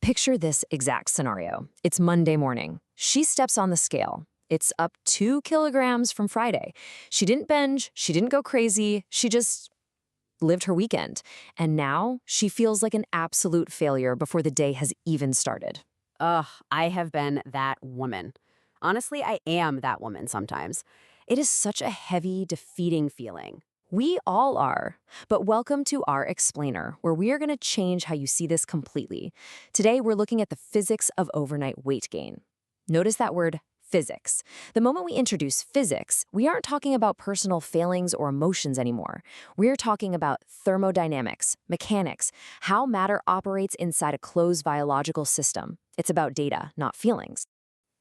Picture this exact scenario. It's Monday morning. She steps on the scale. It's up 2 kilograms from Friday. She didn't binge, she didn't go crazy, she just lived her weekend. And now she feels like an absolute failure before the day has even started. Ugh, I have been that woman. Honestly, I am that woman sometimes. It is such a heavy, defeating feeling. We all are. But welcome to our explainer, where we are going to change how you see this completely. Today, we're looking at the physics of overnight weight gain. Notice that word, physics. The moment we introduce physics, we aren't talking about personal failings or emotions anymore. We're talking about thermodynamics, mechanics, how matter operates inside a closed biological system. It's about data, not feelings.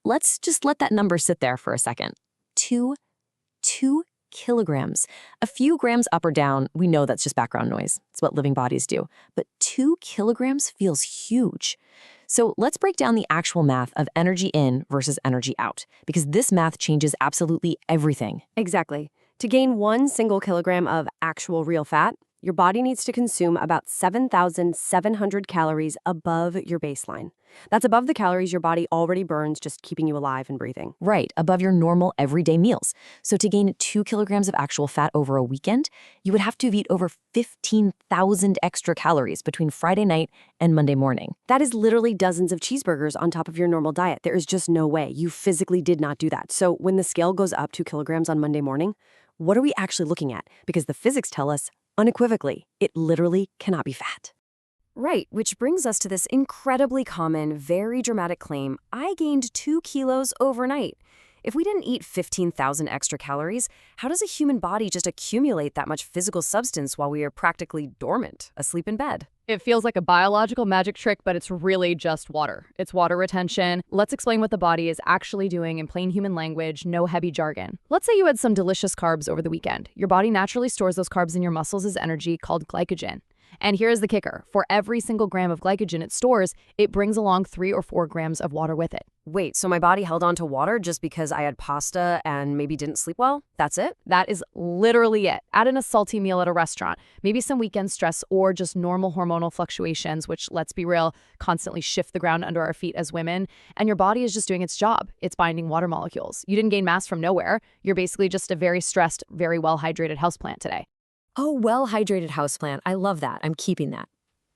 Let's just let that number sit there for a second. Two kilograms. A few grams up or down, we know that's just background noise. It's what living bodies do. But 2 kilograms feels huge. So let's break down the actual math of energy in versus energy out, because this math changes absolutely everything. Exactly. To gain 1 single kilogram of actual real fat, your body needs to consume about 7,700 calories above your baseline. That's above the calories your body already burns, just keeping you alive and breathing. Right, above your normal everyday meals. So to gain 2 kilograms of actual fat over a weekend, you would have to have eaten over 15,000 extra calories between Friday night and Monday morning. That is literally dozens of cheeseburgers on top of your normal diet. There is just no way. You physically did not do that. So when the scale goes up 2 kilograms on Monday morning, what are we actually looking at? Because the physics tell us unequivocally, it literally cannot be fat. Right, which brings us to this incredibly common, very dramatic claim, I gained 2 kilos overnight. If we didn't eat 15,000 extra calories, how does a human body just accumulate that much physical substance while we are practically dormant, asleep in bed? It feels like a biological magic trick, but it's really just water. It's water retention. Let's explain what the body is actually doing in plain human language, no heavy jargon. Let's say you had some delicious carbs over the weekend. Your body naturally stores those carbs in your muscles as energy called glycogen. And here's the kicker. For every single gram of glycogen it stores, it brings along 3 or 4 grams of water with it. Wait, so my body held on to water just because I had pasta and maybe didn't sleep well? That's it? That is literally it. Add in a salty meal at a restaurant, maybe some weekend stress or just normal hormonal fluctuations, which, let's be real, constantly shift the ground under our feet as women, and your body is just doing its job. It's binding water molecules. You didn't gain mass from nowhere. You're basically just a very stressed, very well-hydrated houseplant today. Oh, well-hydrated houseplant. I love that. I'm keeping that.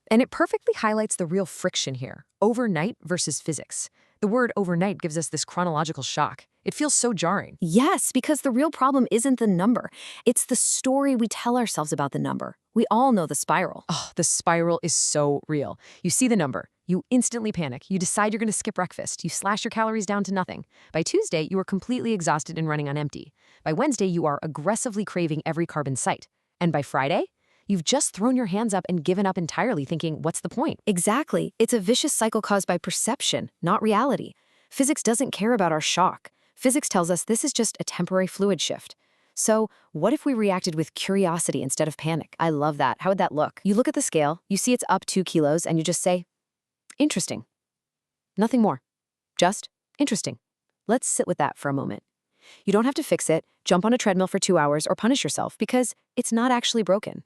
And it perfectly highlights the real friction here, overnight versus physics. The word overnight gives us this chronological shock. It feels so jarring. Yes, because the real problem isn't the number. It's the story we tell ourselves about the number. We all know the spiral. Oh, the spiral is so real. You see the number. You instantly panic. You decide you're going to skip breakfast. You slash your calories down to nothing. By Tuesday, you are completely exhausted and running on empty. By Wednesday, you are aggressively craving every carb in sight. And by Friday, you've just thrown your hands up and given up entirely, thinking, what's the point? Exactly. It's a vicious cycle caused by perception, not reality. Physics doesn't care about our shock. Physics tells us this is just a temporary fluid shift. So what if we reacted with curiosity instead of panic? I love that. How would that look? You look at the scale, you see it's up 2 kilos, and you just say, interesting. Nothing more. Just interesting. Let's sit with that for a moment. You don't have to fix it, jump on a treadmill for 2 hours, or punish yourself because it's not actually broken.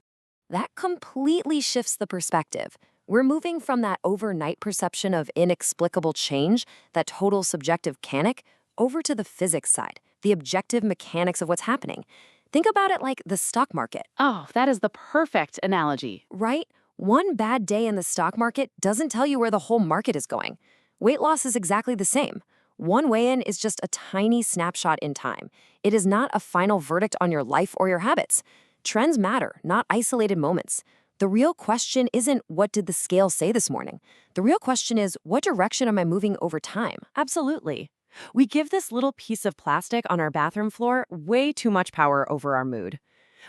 That completely shifts the perspective. We're moving from that overnight perception of inexplicable change, that total subjective panic, over to the physics side, the objective mechanics of what's happening. Think about it like the stock market. Oh, that is the perfect analogy. Right? One bad day in the stock market doesn't tell you where the whole market is going. Weight loss is exactly the same. One weigh-in is just a tiny snapshot in time. It is not a final verdict on your life or your habits. Trends matter, not isolated moments. The real question isn't what did the scale say this morning? The real question is what direction am I moving over time? Absolutely. We give this little piece of plastic on our bathroom floor way too much power over our mood.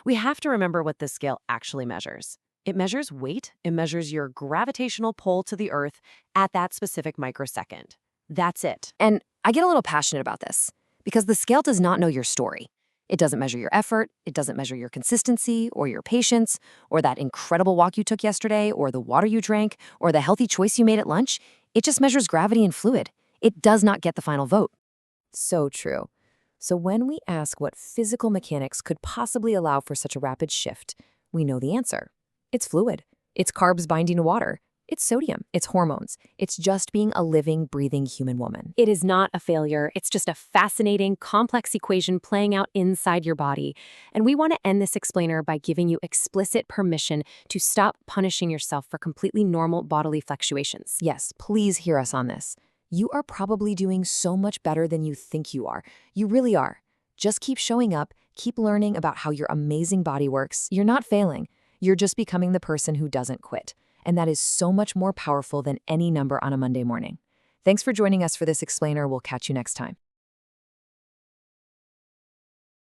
We have to remember what this scale actually measures. It measures weight. It measures your gravitational pull to the earth at that specific microsecond. That's it. And I get a little passionate about this because the scale does not know your story. It doesn't measure your effort, it doesn't measure your consistency or your patience or that incredible walk you took yesterday or the water you drank or the healthy choice you made at lunch. It just measures gravity and fluid. It does not get the final vote. So true. So when we ask what physical mechanics could possibly allow for such a rapid shift, we know the answer. It's fluid. It's carbs binding to water. It's sodium. It's hormones. It's just being a living, breathing human woman. It is not a failure. It's just a fascinating, complex equation playing out inside your body. And we want to end this explainer by giving you explicit permission to stop punishing yourself for completely normal bodily fluctuations. Yes, please hear us on this. You are probably doing so much better than you think you are. You really are. Just keep showing up, keep learning about how your amazing body works. You're not failing. You're just becoming the person who doesn't quit. And that is so much more powerful than any number on a Monday morning. Thanks for joining us for this explainer. We'll catch you next time.